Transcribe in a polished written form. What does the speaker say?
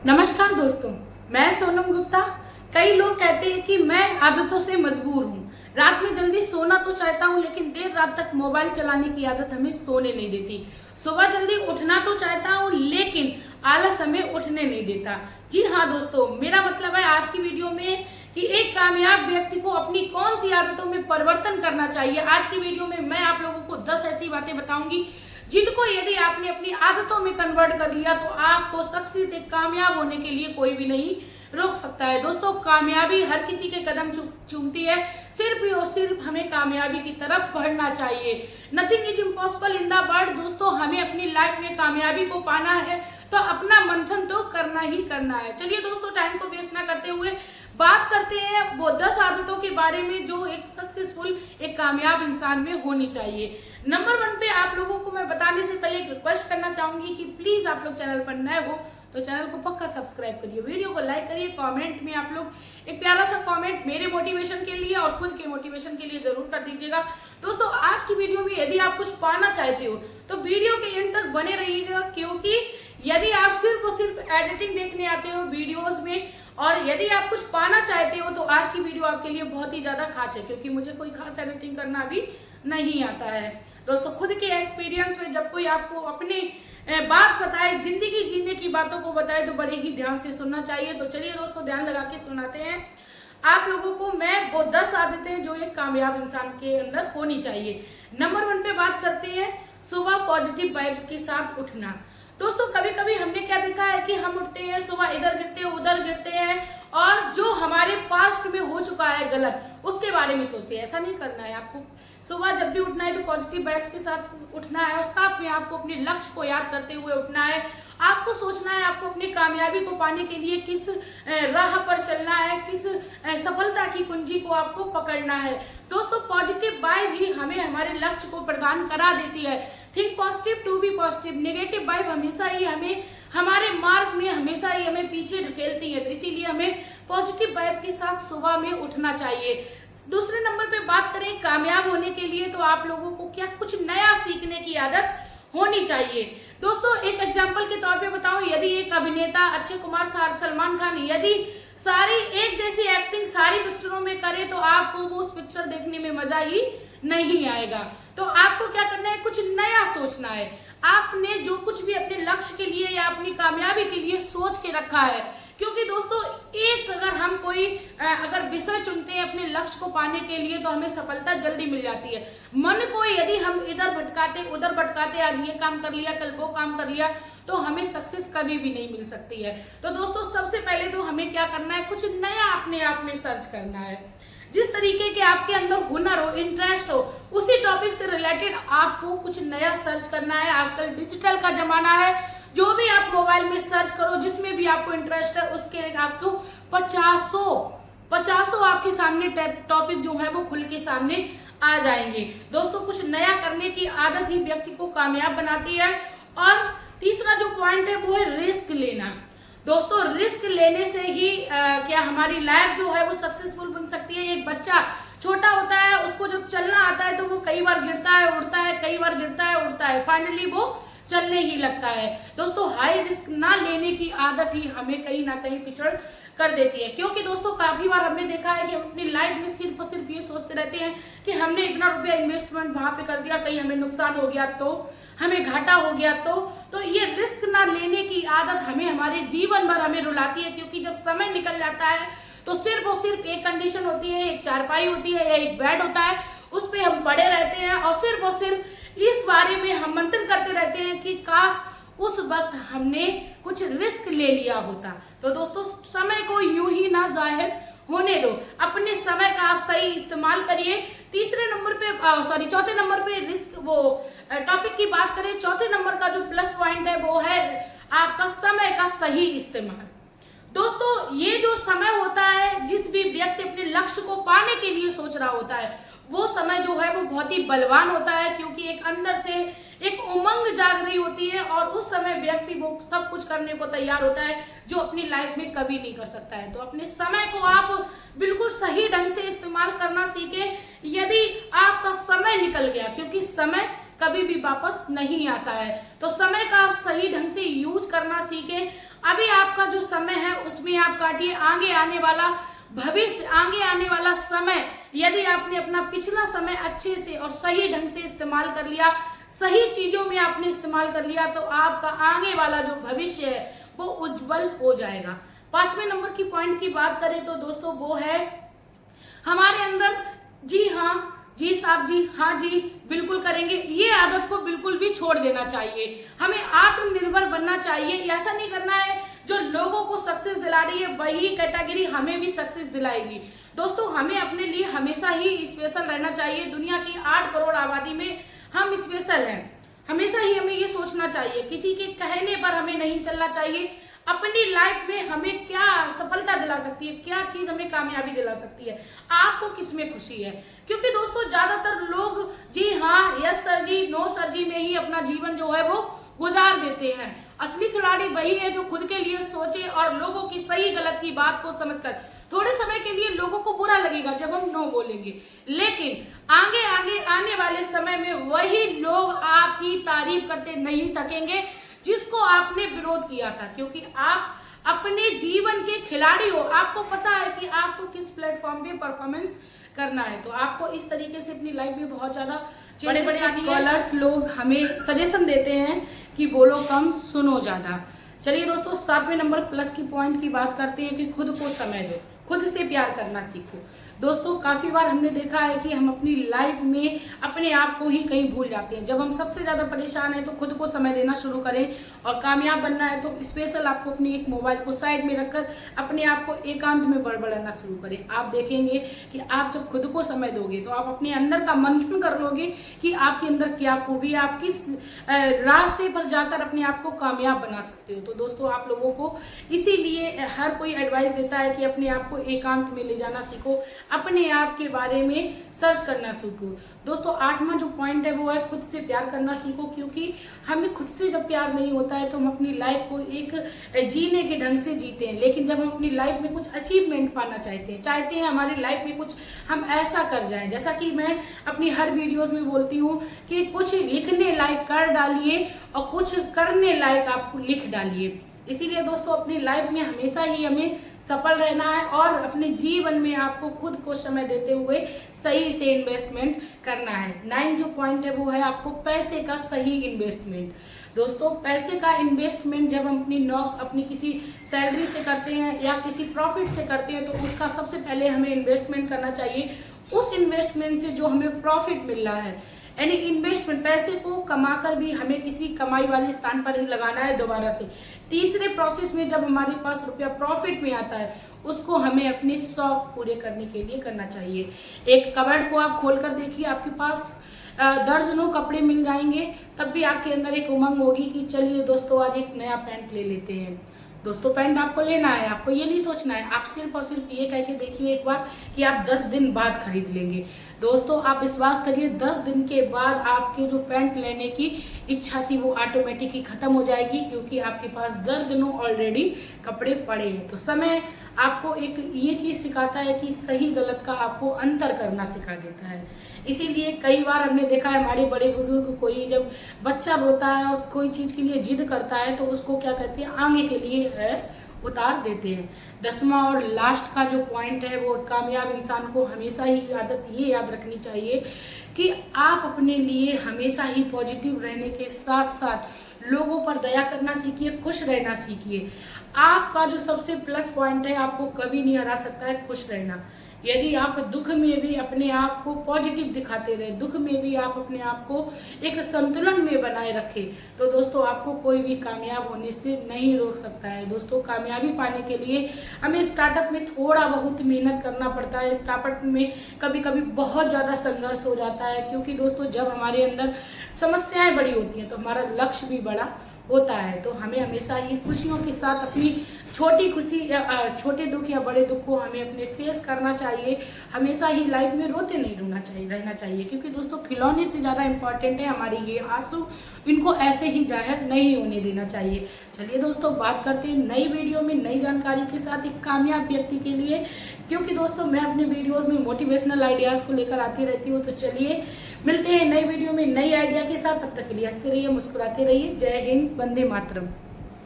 नमस्कार दोस्तों, मैं सोनम गुप्ता। कई लोग कहते हैं कि मैं आदतों से मजबूर हूँ। रात में जल्दी सोना तो चाहता हूँ, लेकिन देर रात तक मोबाइल चलाने की आदत हमें सोने नहीं देती। सुबह जल्दी उठना तो चाहता हूँ, लेकिन आलस हमें उठने नहीं देता। जी हाँ दोस्तों, मेरा मतलब है आज की वीडियो में कि एक कामयाब व्यक्ति को अपनी कौन सी आदतों में परिवर्तन करना चाहिए। आज की वीडियो में मैं आप लोगों को 10 ऐसी बातें बताऊंगी जिनको यदि आपने अपनी आदतों में कन्वर्ट कर लिया तो आपको सक्सेस से कामयाब होने के लिए कोई भी नहीं रोक सकता है। दोस्तों, कामयाबी हर किसी के कदम चूमती है, सिर्फ और सिर्फ हमें कामयाबी की तरफ बढ़ना चाहिए। Nothing is impossible in the world. दोस्तों, हमें अपनी लाइफ में कामयाबी को पाना है तो अपना मंथन तो करना ही करना है। चलिए दोस्तों, टाइम को वेस्ट ना करते हुए बात करते हैं वो 10 आदतों के बारे में जो एक सक्सेसफुल, एक कामयाब इंसान में होनी चाहिए। नंबर 1 पे आप लोगों को मैं बताने से पहले एक रिक्वेस्ट करना चाहूंगी कि प्लीज आप लोग चैनल पर नए हो तो चैनल को पक्का सब्सक्राइब करिए, वीडियो को लाइक करिए, कमेंट में आप लोग एक प्यारा सा कमेंट मेरे मोटिवेशन के लिए और खुद के मोटिवेशन के लिए जरूर कर दीजिएगा। दोस्तों, आज की वीडियो में यदि आप कुछ पाना चाहते हो तो वीडियो के एंड तक बने रहिएगा, क्योंकि यदि आप सिर्फ और सिर्फ एडिटिंग देखने आते हो वीडियोज में और यदि आप कुछ पाना चाहते हो तो आज की वीडियो आपके लिए बहुत ही ज्यादा खास है, क्योंकि मुझे कोई खास एडिटिंग करना भी नहीं आता है। दोस्तों, खुद के एक्सपीरियंस में जब कोई आपको अपनी बात बताए, जिंदगी जीने की बातों को बताए तो बड़े ही ध्यान से सुनना चाहिए। तो चलिए दोस्तों, ध्यान लगा के सुनाते हैं आप लोगों को मैं वो 10 आदतें जो एक कामयाब इंसान के अंदर होनी चाहिए। नंबर 1 पे बात करते हैं, सुबह पॉजिटिव वाइब्स के साथ उठना। दोस्तों, कभी कभी हमने क्या देखा है कि हम उठते हैं, सुबह इधर गिरते हैं उधर गिरते हैं और जो हमारे पास्ट में हो चुका है गलत उसके बारे में सोचते हैं। ऐसा नहीं करना है आपको। सुबह जब भी उठना है तो पॉजिटिव वाइब्स के साथ उठना है और साथ में आपको अपने लक्ष्य को याद करते हुए उठना है। आपको सोचना है आपको अपनी कामयाबी को पाने के लिए किस राह पर चलना है, किस सफलता की कुंजी को आपको पकड़ना है। दोस्तों, पॉजिटिव वाइब ही हमें हमारे लक्ष्य को प्रदान करा देती है। Think positive to be positive. Negative vibe हमेशा ही हमें हमारे मार्ग में हमेशा ही हमें पीछे ढकेलती है, तो इसीलिए हमें पॉजिटिव वाइब के साथ सुबह में उठना चाहिए। दूसरे नंबर पे बात करें कामयाब होने के लिए तो आप लोगों को क्या कुछ नया सीखने की आदत होनी चाहिए। दोस्तों, एक एग्जांपल के तौर पे बताऊं, यदि एक अभिनेता अक्षय कुमार, सलमान खान यदि सारी एक जैसी एक्टिंग सारी पिक्चरों में करे तो आपको वो उस पिक्चर देखने में मजा ही नहीं आएगा। तो आपको क्या करना है, कुछ नया सोचना है। आपने जो कुछ भी अपने लक्ष्य के लिए या अपनी कामयाबी के लिए सोच के रखा है, क्योंकि दोस्तों एक अगर हम कोई अगर विषय चुनते हैं अपने लक्ष्य को पाने के लिए तो हमें सफलता जल्दी मिल जाती है। मन को यदि हम इधर भटकाते उधर भटकाते, आज ये काम कर लिया कल वो काम कर लिया, तो हमें सक्सेस कभी भी नहीं मिल सकती है। तो दोस्तों, सबसे पहले तो हमें क्या करना है, कुछ नया अपने आप में सर्च करना है। जिस तरीके के आपके अंदर हुनर हो, इंटरेस्ट हो, उसी टॉपिक से रिलेटेड आपको कुछ नया सर्च करना है। आजकल डिजिटल का जमाना है, जो भी आप मोबाइल में सर्च करो जिसमें भी आपको इंटरेस्ट है उसके आपको 50 आपके सामने टॉपिक जो है वो खुल के सामने आ जाएंगे। दोस्तों, कुछ नया करने की आदत ही व्यक्ति को कामयाब बनाती है। और तीसरा जो पॉइंट है वो है रिस्क लेना। दोस्तों, रिस्क लेने से ही क्या हमारी लाइफ जो है वो सक्सेसफुल बन सकती है। एक बच्चा छोटा होता है, उसको जब चलना आता है तो वो कई बार गिरता है उड़ता है, कई बार गिरता है उड़ता है, फाइनली वो चलने ही लगता है। दोस्तों, हाई रिस्क ना लेने की आदत ही हमें कहीं ना कहीं पिछड़ कर देती है, क्योंकि दोस्तों काफी बार हमने देखा है कि हम अपनी लाइफ में सिर्फ और सिर्फ ये सोचते रहते हैं कि हमने इतना रुपया इन्वेस्टमेंट वहां पे कर दिया, कहीं हमें नुकसान हो गया तो, हमें घाटा हो गया तो ये रिस्क ना लेने की आदत हमें हमारे जीवन भर हमें रुलाती है। क्योंकि जब समय निकल जाता है तो सिर्फ और सिर्फ एक कंडीशन होती है, एक चारपाई होती है या एक बेड होता है, उस पर हम पड़े रहते हैं और सिर्फ इस बारे में हम मंथन करते रहते हैं कि काश उस वक्त हमने कुछ रिस्क ले लिया होता। तो दोस्तों, समय को यूं ही ना जाहिर होने दो, अपने समय का आप सही इस्तेमाल करिए। चौथे नंबर पे रिस्क वो टॉपिक की बात करें, चौथे नंबर का जो प्लस पॉइंट है वो है आपका समय का सही इस्तेमाल। दोस्तों, ये जो समय होता है, जिस भी व्यक्ति अपने लक्ष्य को पाने के लिए सोच रहा होता है, वो समय जो है वो बहुत ही बलवान होता है, क्योंकि एक अंदर से एक उमंग जाग रही होती है और उस समय व्यक्ति वो सब कुछ करने को तैयार होता है जो अपनी लाइफ में कभी नहीं कर सकता है। तो अपने समय को आप बिल्कुल सही ढंग से इस्तेमाल करना सीखें। यदि आपका समय निकल गया, क्योंकि समय कभी भी वापस नहीं आता है, तो समय का आप सही ढंग से यूज करना सीखें। अभी आपका जो समय है उसमें आप काटिए। आगे आने वाला भविष्य, आगे आने वाला समय, यदि आपने अपना पिछला समय अच्छे से और सही ढंग से इस्तेमाल कर लिया, सही चीजों में आपने इस्तेमाल कर लिया, तो आपका आगे वाला जो भविष्य है वो उज्जवल हो जाएगा। 5वें नंबर की पॉइंट की बात करें तो दोस्तों वो है हमारे अंदर जी हाँ, जी साहब जी, हाँ जी, बिल्कुल करेंगे, ये आदत को बिल्कुल भी छोड़ देना चाहिए। हमें आत्मनिर्भर बनना चाहिए। ऐसा नहीं करना है जो लोगों को सक्सेस दिला रही है वही कैटेगरी हमें भी सक्सेस दिलाएगी। दोस्तों हमें अपने लिए हमेशा ही स्पेशल रहना चाहिए। दुनिया की 8 करोड़ आबादी में हम स्पेशल हैं। हमेशा ही हमें ये सोचना चाहिए, किसी के कहने पर हमें नहीं चलना चाहिए। अपनी लाइफ में हमें क्या सफलता दिला सकती है, क्या चीज हमें कामयाबी दिला सकती है, आपको किसमें खुशी है। क्योंकि दोस्तों ज्यादातर लोग जी हाँ, यस सर जी, नो सर जी में ही अपना जीवन जो है वो गुजार देते हैं। असली खिलाड़ी वही है जो खुद के लिए सोचे और लोगों की सही गलत की बात को समझकर, थोड़े समय के लिए लोगों को बुरा लगेगा जब हम नो बोलेंगे, लेकिन आगे आगे आने वाले समय में वही लोग आपकी तारीफ करते नहीं थकेंगे जिसको आपने विरोध किया था। क्योंकि आप अपने जीवन के खिलाड़ी हो, आपको पता है कि आपको किस प्लेटफॉर्म पे परफॉर्मेंस करना है। तो आपको इस तरीके से अपनी लाइफ में बहुत ज्यादा बड़े बड़े स्कॉलर्स लोग हमें सजेशन देते हैं कि बोलो कम, सुनो ज्यादा। चलिए दोस्तों 7वें नंबर प्लस की पॉइंट की बात करते हैं कि खुद को समय दो, खुद से प्यार करना सीखो। दोस्तों काफी बार हमने देखा है कि हम अपनी लाइफ में अपने आप को ही कहीं भूल जाते हैं। जब हम सबसे ज्यादा परेशान हैं तो खुद को समय देना शुरू करें, और कामयाब बनना है तो स्पेशल आपको अपनी एक मोबाइल को साइड में रखकर अपने आप को एकांत में बड़बड़ाना शुरू करें। आप देखेंगे कि आप जब खुद को समय दोगे तो आप अपने अंदर का मंथन कर लोगे कि आपके अंदर क्या खूबी, आप किस रास्ते पर जाकर अपने आप को कामयाब बना सकते हो। तो दोस्तों आप लोगों को इसीलिए हर कोई एडवाइस देता है कि अपने आप को एकांत में ले जाना सीखो, अपने आप के बारे में सर्च करना सीखो। दोस्तों 8वां जो पॉइंट है वो है खुद से प्यार करना सीखो। क्योंकि हमें खुद से जब प्यार नहीं होता है तो हम अपनी लाइफ को एक जीने के ढंग से जीते हैं। लेकिन जब हम अपनी लाइफ में कुछ अचीवमेंट पाना चाहते हैं हमारी लाइफ में कुछ हम ऐसा कर जाएं, जैसा कि मैं अपनी हर वीडियोस में बोलती हूँ कि कुछ लिखने लायक कर डालिए और कुछ करने लायक आप लिख डालिए। इसीलिए दोस्तों अपनी लाइफ में हमेशा ही हमें सफल रहना है और अपने जीवन में आपको खुद को समय देते हुए सही से इन्वेस्टमेंट करना है। 9 जो पॉइंट है वो है आपको पैसे का सही इन्वेस्टमेंट। दोस्तों पैसे का इन्वेस्टमेंट जब हम अपनी किसी सैलरी से करते हैं या किसी प्रॉफिट से करते हैं तो उसका सबसे पहले हमें इन्वेस्टमेंट करना चाहिए उस इन्वेस्टमेंट से जो हमें प्रॉफिट मिल रहा है। यानी इन्वेस्टमेंट, पैसे को कमाकर भी हमें किसी कमाई वाले स्थान पर ही लगाना है दोबारा से। तीसरे प्रोसेस में जब हमारे पास रुपया प्रॉफिट में आता है उसको हमें अपने शौक पूरे करने के लिए करना चाहिए। एक कबर्ड को आप खोल कर देखिए, आपके पास दर्जनों कपड़े मिल जाएंगे, तब भी आपके अंदर एक उमंग होगी कि चलिए दोस्तों आज एक नया पैंट ले लेते हैं। दोस्तों पैंट आपको लेना है, आपको ये नहीं सोचना है, आप सिर्फ और सिर्फ ये कह के देखिए एक बार कि आप 10 दिन बाद खरीद लेंगे। दोस्तों आप विश्वास करिए 10 दिन के बाद आपके जो पैंट लेने की इच्छा थी वो ऑटोमेटिक ही खत्म हो जाएगी, क्योंकि आपके पास दर्जनों ऑलरेडी कपड़े पड़े हैं। तो समय आपको एक ये चीज सिखाता है कि सही गलत का आपको अंतर करना सिखा देता है। इसीलिए कई बार हमने देखा है हमारे बड़े बुजुर्ग, कोई जब बच्चा रोता है और कोई चीज के लिए जिद करता है तो उसको क्या कहते हैं, आगे के लिए उतार देते हैं। 10वां और लास्ट का जो पॉइंट है वो कामयाब इंसान को हमेशा ही आदत ये याद रखनी चाहिए कि आप अपने लिए हमेशा ही पॉजिटिव रहने के साथ साथ लोगों पर दया करना सीखिए, खुश रहना सीखिए। आपका जो सबसे प्लस पॉइंट है, आपको कभी नहीं हरा सकता है खुश रहना। यदि आप दुख में भी अपने आप को पॉजिटिव दिखाते रहे, दुख में भी आप अपने आप को एक संतुलन में बनाए रखें, तो दोस्तों आपको कोई भी कामयाब होने से नहीं रोक सकता है। दोस्तों कामयाबी पाने के लिए हमें स्टार्टअप में थोड़ा बहुत मेहनत करना पड़ता है। स्टार्टअप में कभी कभी बहुत ज़्यादा संघर्ष हो जाता है, क्योंकि दोस्तों जब हमारे अंदर समस्याएं बड़ी होती हैं तो हमारा लक्ष्य भी बड़ा होता है। तो हमें हमेशा ही खुशियों के साथ अपनी छोटी खुशी या छोटे दुख या बड़े दुख को हमें अपने फेस करना चाहिए। हमेशा ही लाइफ में रोते नहीं रहना चाहिए, क्योंकि दोस्तों खिलौने से ज़्यादा इम्पॉर्टेंट है हमारी ये आंसू, इनको ऐसे ही जाहिर नहीं होने देना चाहिए। चलिए दोस्तों बात करते हैं नई वीडियो में नई जानकारी के साथ एक कामयाब व्यक्ति के लिए, क्योंकि दोस्तों मैं अपने वीडियोज़ में मोटिवेशनल आइडियाज़ को लेकर आती रहती हूँ। तो चलिए मिलते हैं नई वीडियो में नई आइडिया के साथ, तब तक के लिए हंसते रहिए, मुस्कुराते रहिए। जय हिंद, वंदे मातरम।